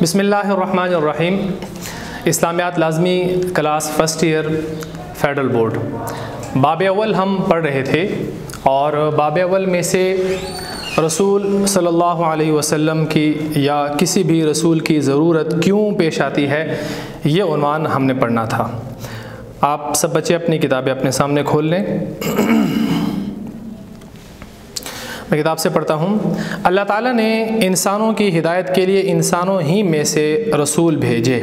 بسم اللہ الرحمن الرحیم۔ اسلامیات لازمی class first year federal board, باب اول ہم پڑھ رہے تھے، اور باب اول میں سے رسول صلی اللہ علیہ وسلم کی یا کسی بھی رسول کی ضرورت کیوں پیش آتی ہے، یہ عنوان ہم نے پڑھنا تھا۔ آپ سب بچے اپنی کتابیں اپنے سامنے کھول لیں۔ میں کتاب سے پڑھتا ہوں۔ اللہ تعالیٰ نے انسانوں کی ہدایت کے لیے انسانوں ہی میں سے رسول بھیجے،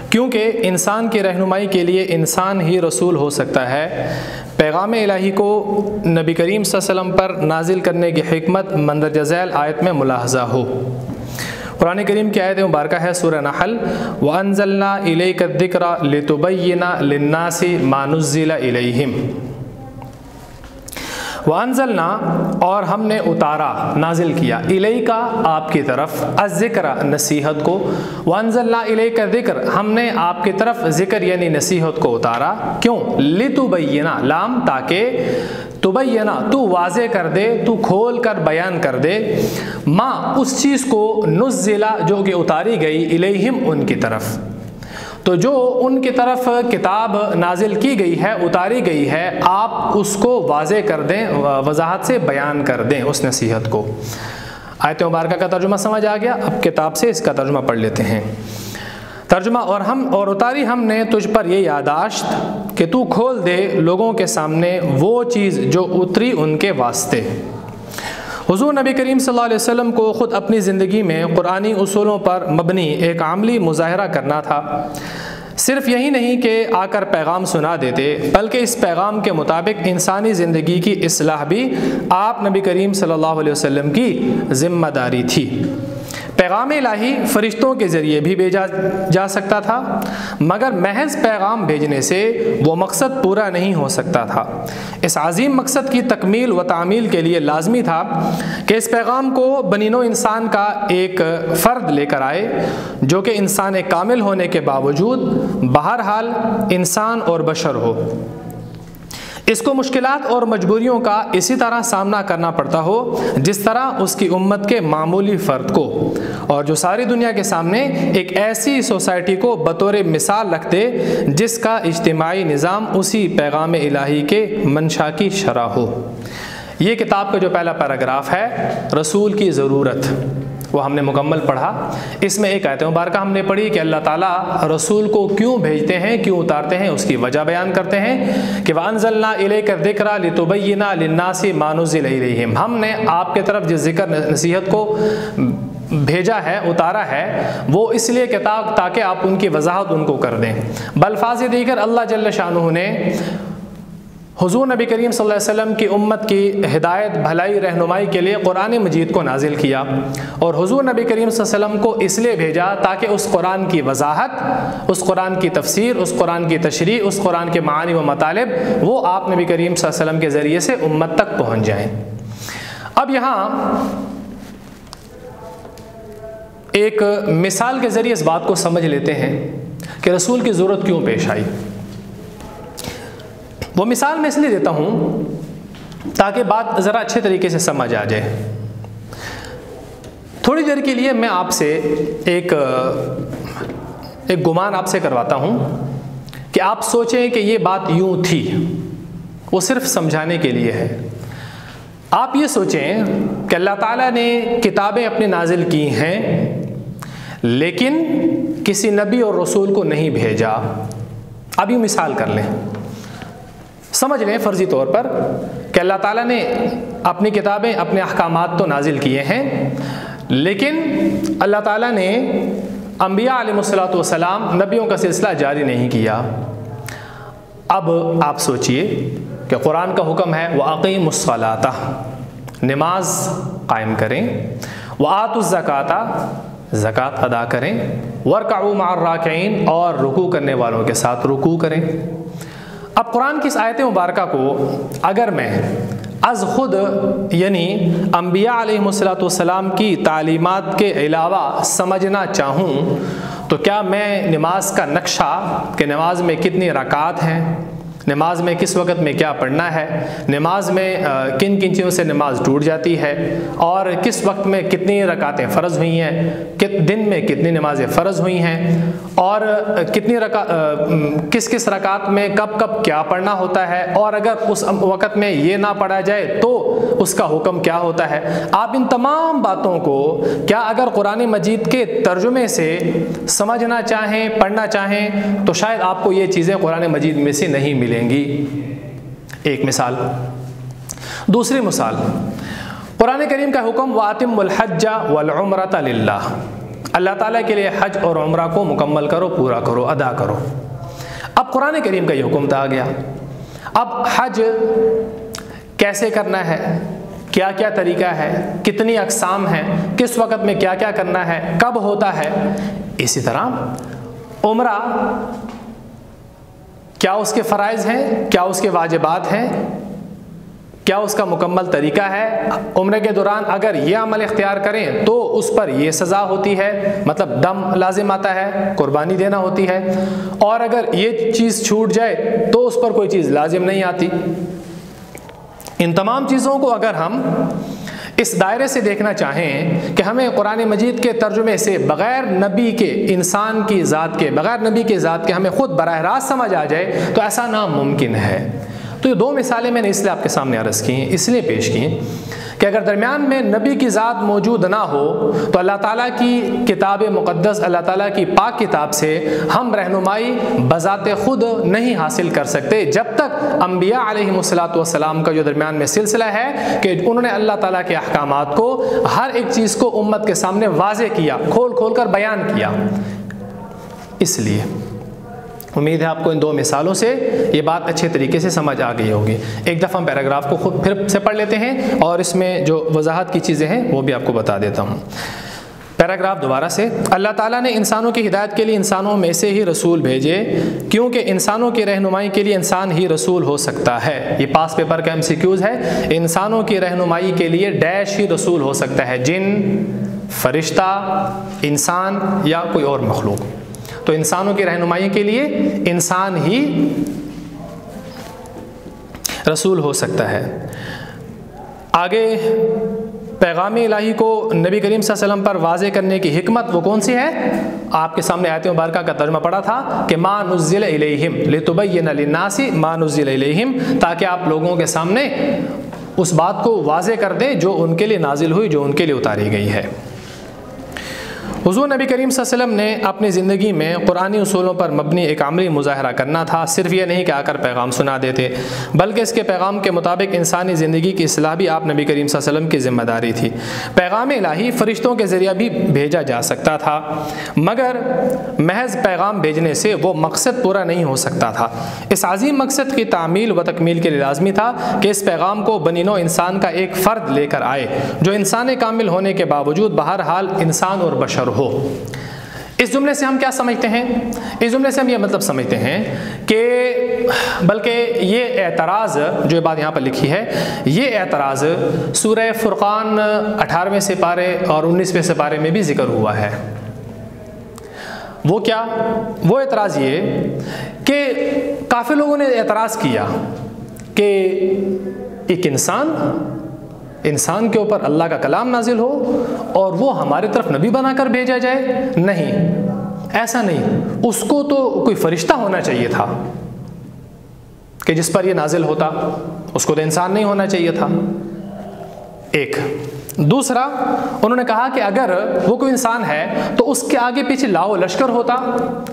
کیونکہ انسان کی رہنمائی کے لیے انسان ہی رسول ہو سکتا ہے۔ پیغام الہی کو نبی کریم صلی اللہ علیہ وسلم پر نازل کرنے کی حکمت مندرجہ ذیل آیت میں ملاحظہ ہو۔ قرآن کریم کی آیت مبارکہ ہے سورہ نحل، وَأَنزَلْنَا إِلَيْكَ الذِّكْرَ لِتُبَيِّنَ لِلنَّاسِ مَا نُزِّلَ إِلَيْهِمْ۔ وَأَنزَلْنَا، اور ہم نے اتارا، نازل کیا، الیکا آپ کی طرف، الذکر نصیحت کو، وَأَنزَلْنَا إِلَيْكَ الذِّكْر ہم نے آپ کی طرف ذکر یعنی نصیحت کو اتارا۔ کیوں؟ لِتُبَيِّنَ، لام تاکہ، تبینہ تو واضح کر دے، تو کھول کر بیان کر دے، ما اس چیز کو، نزلہ جو کہ اتاری گئی، الیہم ان کی طرف، تو جو ان کی طرف کتاب نازل کی گئی ہے، اتاری گئی ہے، آپ اس کو واضح کر دیں، وضاحت سے بیان کر دیں اس نصیحت کو۔ آیت مبارکہ کا ترجمہ سمجھ آ گیا؟ اب کتاب سے اس کا ترجمہ پڑھ لیتے ہیں۔ ترجمہ، اور اتاری ہم نے تجھ پر یہ یادداشت کہ تو کھول دے لوگوں کے سامنے وہ چیز جو اتری ان کے واسطے۔ حضور نبی کریم صلی اللہ علیہ وسلم کو خود اپنی زندگی میں قرآنی اصولوں پر مبنی ایک عملی مظاہرہ کرنا تھا۔ صرف یہی نہیں کہ آ کر پیغام سنا دیتے، بلکہ اس پیغام کے مطابق انسانی زندگی کی اصلاح بھی آپ نبی کریم صلی اللہ علیہ وسلم کی ذمہ داری تھی۔ پیغام الہی فرشتوں کے ذریعے بھی بھیجا جا سکتا تھا، مگر محض پیغام بھیجنے سے وہ مقصد پورا نہیں ہو سکتا تھا۔ اس عظیم مقصد کی تکمیل و تعمیل کے لیے لازمی تھا کہ اس پیغام کو بنی نوع انسان کا ایک فرد لے کر آئے، جو کہ انسان کامل ہونے کے باوجود بہرحال انسان اور بشر ہو۔ اس کو مشکلات اور مجبوریوں کا اسی طرح سامنا کرنا پڑتا ہو جس طرح اس کی امت کے معمولی فرد کو، اور جو ساری دنیا کے سامنے ایک ایسی سوسائٹی کو بطور مثال رکھ دے جس کا اجتماعی نظام اسی پیغام الہی کے منشا کی شرح ہو۔ یہ کتاب کا جو پہلا پیراگراف ہے، رسول کی ضرورت، وہ ہم نے مکمل پڑھا۔ اس میں ایک آیت مبارکہ ہم نے پڑھی کہ اللہ تعالیٰ رسول کو کیوں بھیجتے ہیں، کیوں اتارتے ہیں، اس کی وجہ بیان کرتے ہیں کہ وَأَنزَلْنَا إِلَيْكَ الذِّكْرَ لِتُبَيِّنَ لِلنَّاسِ مَا نُزِّلَ إِلَيْهِمْ ہم نے آپ کے طرف جس ذکر نصیحت کو بھیجا ہے، اتارا ہے، وہ اس لیے کتاب تاکہ آپ ان کی وضاحت ان کو کر دیں۔ بالفاظ دیگر اللہ جل شانہ نے حضور نبی کریم صلی اللہ علیہ وسلم کی امت کی ہدایت، بھلائی، رہنمائی کے لیے قرآن مجید کو نازل کیا، اور حضور نبی کریم صلی اللہ علیہ وسلم کو اس لیے بھیجا تاکہ اس قرآن کی وضاحت، اس قرآن کی تفسیر، اس قرآن کی تشریح، اس قرآن کے معانی و مطالب وہ آپ نبی کریم صلی اللہ علیہ وسلم کے ذریعے سے امت تک پہنچ جائیں۔ اب یہاں ایک مثال کے ذریعے اس بات کو سمجھ لیتے ہیں کہ رسول کی ضرورت کیوں پیش آئی۔ وہ مثال میں اس لیے دیتا ہوں تاکہ بات ذرا اچھے طریقے سے سمجھ آ جائے۔ تھوڑی دیر کے لیے میں آپ سے ایک گمان آپ سے کرواتا ہوں کہ آپ سوچیں کہ یہ بات یوں تھی، وہ صرف سمجھانے کے لیے ہے۔ آپ یہ سوچیں کہ اللہ تعالیٰ نے کتابیں اپنے نازل کی ہیں، لیکن کسی نبی اور رسول کو نہیں بھیجا۔ اب یہ مثال کر لیں، سمجھ لیں فرضی طور پر کہ اللہ تعالیٰ نے اپنی کتابیں، اپنے احکامات تو نازل کیے ہیں، لیکن اللہ تعالیٰ نے انبیاء علیہ الصلوۃ والسلام، نبیوں کا سلسلہ جاری نہیں کیا۔ اب آپ سوچئے کہ قرآن کا حکم ہے وَأَقِیمُوا الصَّلَاةَ، نماز قائم کریں، وَآتُوا الزَّکَاةَ، زکوٰۃ ادا کریں، وَارْکَعُوا مَعَ الرَّاکِعِینَ، اور رکوع کرنے والوں کے ساتھ رکوع کریں۔ اب قرآن کی اس آیت مبارکہ کو اگر میں از خود یعنی انبیاء علیہ السلام کی تعلیمات کے علاوہ سمجھنا چاہوں تو کیا میں نماز کا نقشہ کہ نماز میں کتنی رکعات ہیں، نماز میں کس وقت میں کیا پڑھنا ہے، نماز میں کن کن چیزوں سے نماز ٹوٹ جاتی ہے، اور کس وقت میں کتنی رکعتیں فرض ہوئی ہیں، دن میں کتنی نمازیں فرض ہوئی ہیں، اور کس کس رکعت میں کب کب کیا پڑھنا ہوتا ہے، اور اگر اس وقت میں یہ نہ پڑھا جائے تو اس کا حکم کیا ہوتا ہے۔ آپ ان تمام باتوں کو کیا اگر قرآن مجید کے ترجمے سے سمجھنا چاہیں، پڑھنا چاہیں، تو شاید آپ کو یہ چیزیں قرآن مجید میں سے نہیں ملیں گی۔ ایک مثال۔ دوسری مثال، قرآن کریم کا حکم وَأَتِمُّ الْحَجَّ وَالْعُمْرَةَ لِلَّهِ، اللہ تعالیٰ کے لیے حج اور عمرہ کو مکمل کرو، پورا کرو، ادا کرو۔ اب قرآن کریم کا یہ حکم تو آ گیا، اب حج کیسے کرنا ہے، کیا کیا طریقہ ہے، کتنی اقسام ہیں، کس وقت میں کیا کیا کرنا ہے، کب ہوتا ہے۔ اسی طرح عمرہ، کیا اس کے فرائض ہیں، کیا اس کے واجبات ہیں، کیا اس کا مکمل طریقہ ہے۔ عمرے کے دوران اگر یہ عمل اختیار کریں تو اس پر یہ سزا ہوتی ہے، مطلب دم لازم آتا ہے، قربانی دینا ہوتی ہے، اور اگر یہ چیز چھوٹ جائے تو اس پر کوئی چیز لازم نہیں آتی۔ ان تمام چیزوں کو اگر ہم اس دائرے سے دیکھنا چاہیں کہ ہمیں قرآن مجید کے ترجمے سے بغیر نبی کے، انسان کی ذات کے، بغیر نبی کے ذات کے ہمیں خود براہ راست سمجھ آ جائے، تو ایسا ناممکن ہے۔ تو یہ دو مثالیں میں نے اس لیے آپ کے سامنے عرض کی ہیں، اس لیے پیش کی کہ اگر درمیان میں نبی کی ذات موجود نہ ہو تو اللہ تعالیٰ کی کتاب مقدس، اللہ تعالیٰ کی پاک کتاب سے ہم رہنمائی بذات خود نہیں حاصل کر سکتے، جب تک انبیاء علیہم السلام کا جو درمیان میں سلسلہ ہے کہ انہوں نے اللہ تعالیٰ کے احکامات کو، ہر ایک چیز کو امت کے سامنے واضح کیا، کھول کھول کر بیان کیا۔ اس لیے امید ہے آپ کو ان دو مثالوں سے یہ بات اچھے طریقے سے سمجھ آ گئی ہوگی۔ ایک دفعہ ہم پیراگراف کو خود پھر سے پڑھ لیتے ہیں اور اس میں جو وضاحت کی چیزیں ہیں وہ بھی آپ کو بتا دیتا ہوں۔ پیراگراف دوبارہ سے، اللہ تعالیٰ نے انسانوں کی ہدایت کے لیے انسانوں میں سے ہی رسول بھیجے، کیونکہ انسانوں کی رہنمائی کے لیے انسان ہی رسول ہو سکتا ہے۔ یہ پاس پیپر کا MCQs ہے۔ انسانوں کی رہنمائی کے لیے ڈیش ہی رسول ہو سکتا ہے، جن، فرشتہ، انسان یا کوئی اور مخلوق۔ تو انسانوں کی رہنمائی کے لیے انسان ہی رسول ہو سکتا ہے۔ آگے پیغام الہی کو نبی کریم صلی اللہ علیہ وسلم پر واضح کرنے کی حکمت وہ کون سی ہے؟ آپ کے سامنے آیت مبارکہ کا ترجمہ پڑا تھا کہ ما نزل الیہم لتبین للناس ما نزل الیہم، تاکہ آپ لوگوں کے سامنے اس بات کو واضح کر دیں جو ان کے لیے نازل ہوئی، جو ان کے لیے اتاری گئی ہے۔ حضور نبی کریم صلی اللہ علیہ وسلم نے اپنی زندگی میں قرآنی اصولوں پر مبنی ایک عملی مظاہرہ کرنا تھا۔ صرف یہ نہیں کہ آ کر پیغام سنا دیتے، بلکہ اس کے پیغام کے مطابق انسانی زندگی کی اصلاح بھی آپ نبی کریم صلی اللہ علیہ وسلم کی ذمہ داری تھی۔ پیغام الہی فرشتوں کے ذریعہ بھی بھیجا جا سکتا تھا، مگر محض پیغام بھیجنے سے وہ مقصد پورا نہیں ہو سکتا تھا۔ اس عظیم مقصد کی تعمیل و تکمیل کے لیے لازمی تھا کہ اس پیغام کو بنی نوع انسان کا ایک فرد لے کر آئے، جو انسان کامل ہونے کے باوجود بہرحال انسان اور بشر ہو۔ اس جملے سے ہم کیا سمجھتے ہیں؟ اس جملے سے ہم یہ مطلب سمجھتے ہیں کہ بلکہ یہ اعتراض جو بات یہاں پر لکھی ہے، یہ اعتراض سورہ فرقان 18ویں سپارے اور 19ویں سپارے میں بھی ذکر ہوا ہے۔ وہ کیا؟ وہ اعتراض یہ کہ کافی لوگوں نے اعتراض کیا کہ ایک انسان کے اوپر اللہ کا کلام نازل ہو اور وہ ہمارے طرف نبی بنا کر بھیجا جائے؟ نہیں، ایسا نہیں، اس کو تو کوئی فرشتہ ہونا چاہیے تھا کہ جس پر یہ نازل ہوتا، اس کو تو انسان نہیں ہونا چاہیے تھا۔ ایک دوسرا، انہوں نے کہا کہ اگر وہ کوئی انسان ہے تو اس کے آگے پیچھے لاؤ لشکر ہوتا،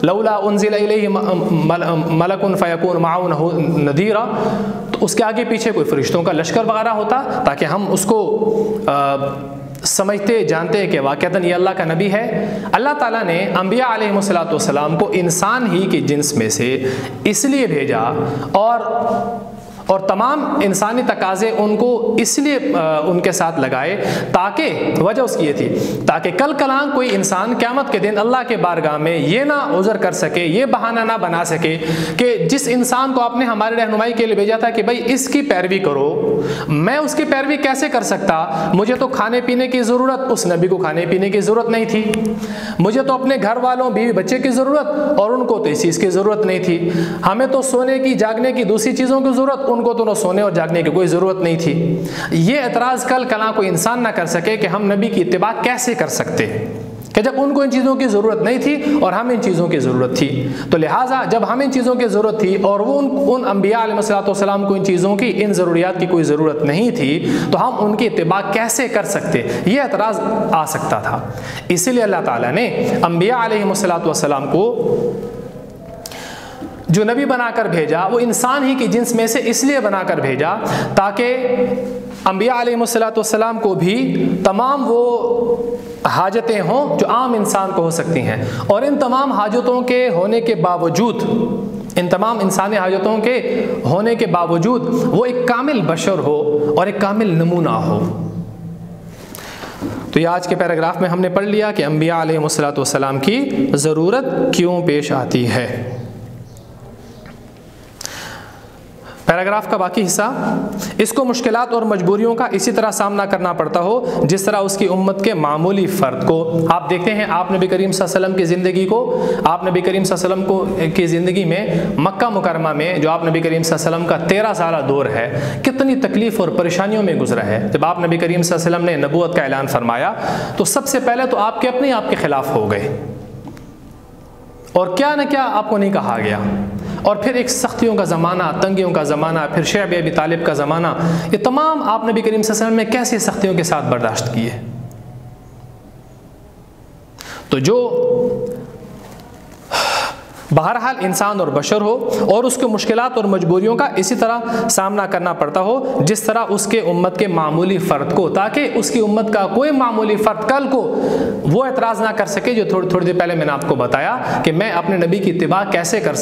لولا انزل الیہ ملک فیکون معہ نذیرا، تو اس کے آگے پیچھے کوئی فرشتوں کا لشکر وغیرہ ہوتا تاکہ ہم اس کو سمجھتے جانتے کہ واقعتاً یہ اللہ کا نبی ہے۔ اللہ تعالیٰ نے انبیاء علیہم السلام کو انسان ہی کے جنس میں سے اس لیے بھیجا اور تمام انسانی تقاضے ان کو اس لیے ان کے ساتھ لگائے تاکہ وجہ اس کی یہ تھی تاکہ کل کلاں کوئی انسان قیامت کے دن اللہ کے بارگاہ میں یہ نہ عذر کر سکے، یہ بہانہ نہ بنا سکے کہ جس انسان کو آپ نے ہمارے رہنمائی کے لیے بھیجا تھا کہ بھائی اس کی پیروی کرو، میں اس کی پیروی کیسے کر سکتا؟ مجھے تو کھانے پینے کی ضرورت، اس نبی کو کھانے پینے کی ضرورت نہیں تھی، مجھے تو اپنے گھر والوں بیوی بچے کی ضرورت اور ان کو تو اس چیز کی ضرورت نہیں تھی، ہمیں تو سونے کی جاگنے کی دوسری چیزوں کی ضرورت، ان کو تو نہ سونے اور جاگنے کی کوئی ضرورت نہیں تھی۔ یہ اعتراض کل کلاں کوئی انسان نہ کر سکے کہ ہم نبی کی اتباع کیسے کر سکتے کہ جب ان کو ان چیزوں کی ضرورت نہیں تھی اور ہم ان چیزوں کی ضرورت تھی۔ تو لہٰذا جب ہم ان چیزوں کی ضرورت تھی اور وہ ان انبیاء علیہ السلام کو ان چیزوں کی، ان ضروریات کی کوئی ضرورت نہیں تھی، تو ہم ان کی اتباع کیسے کر سکتے؟ یہ اعتراض آ سکتا تھا۔ اسی لیے اللہ تعالیٰ نے انبیاء علیہ السلام کو جو نبی بنا کر بھیجا وہ انسان ہی کی جنس میں سے اس لیے بنا کر بھیجا تاکہ انبیاء علیہ السلام کو بھی تمام وہ حاجتیں ہوں جو عام انسان کو ہو سکتی ہیں، اور ان تمام حاجتوں کے ہونے کے باوجود، ان تمام انسانی حاجتوں کے ہونے کے باوجود وہ ایک کامل بشر ہو اور ایک کامل نمونہ ہو۔ تو یہ آج کے پیراگراف میں ہم نے پڑھ لیا کہ انبیاء علیہ السلام کی ضرورت کیوں پیش آتی ہے۔ پیراگراف کا باقی حصہ، اس کو مشکلات اور مجبوریوں کا اسی طرح سامنا کرنا پڑتا ہو جس طرح اس کی امت کے معمولی فرد کو۔ آپ دیکھتے ہیں آپ نبی کریم صلی اللہ علیہ وسلم کی زندگی کو، آپ نبی کریم صلی اللہ علیہ وسلم کی زندگی میں مکہ مکرمہ میں جو آپ نبی کریم صلی اللہ علیہ وسلم کا 13 سالہ دور ہے، کتنی تکلیف اور پریشانیوں میں گزرا ہے۔ جب آپ نبی کریم صلی اللہ علیہ وسلم نے نبوت کا اعلان فرمایا تو سب سے پہلے تو آپ کے اپنے آپ کے خلاف ہو گئے، اور کیا نہ کیا آپ کو نہیں کہا گیا، اور پھر ایک سختیوں کا زمانہ، تنگیوں کا زمانہ، پھر شعب ابی طالب کا زمانہ، یہ تمام آپ نبی کریم صلی اللہ علیہ وسلم نے کیسے سختیوں کے ساتھ برداشت کیے۔ تو جو بہرحال انسان اور بشر ہو اور اس کو مشکلات اور مجبوریوں کا اسی طرح سامنا کرنا پڑتا ہو جس طرح اس کے امت کے معمولی فرد کو، تاکہ اس کی امت کا کوئی معمولی فرد کل کو وہ اعتراض نہ کر سکے جو تھوڑی دیر پہلے میں نے آپ کو بتایا کہ میں اپنے نبی کی اتباع کیسے کر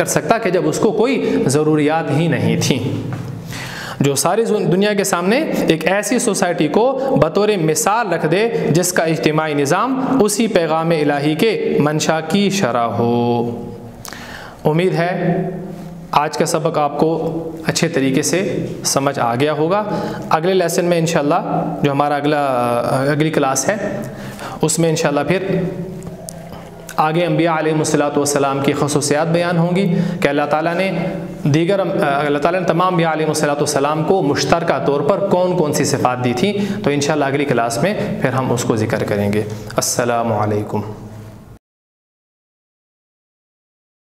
سکتا کہ جب اس کو کوئی ضروریات ہی نہیں تھیں۔ جو ساری دنیا کے سامنے ایک ایسی سوسائٹی کو بطور مثال رکھ دے جس کا اجتماعی نظام اسی پیغام الہی کے منشا کی شرح ہو۔ امید ہے آج کا سبق آپ کو اچھے طریقے سے سمجھ آ گیا ہوگا۔ اگلے لیسن میں انشاءاللہ جو ہمارا اگلی کلاس ہے اس میں انشاءاللہ پھر آگے انبیاء علیہ السلام کی خصوصیات بیان ہوں گی کہ اللہ تعالیٰ نے تمام انبیاء علیہ السلام کو مشترکہ طور پر کون کون سی صفات دی تھیں۔ تو انشاءاللہ اگلی کلاس میں پھر ہم اس کو ذکر کریں گے۔ السلام علیکم۔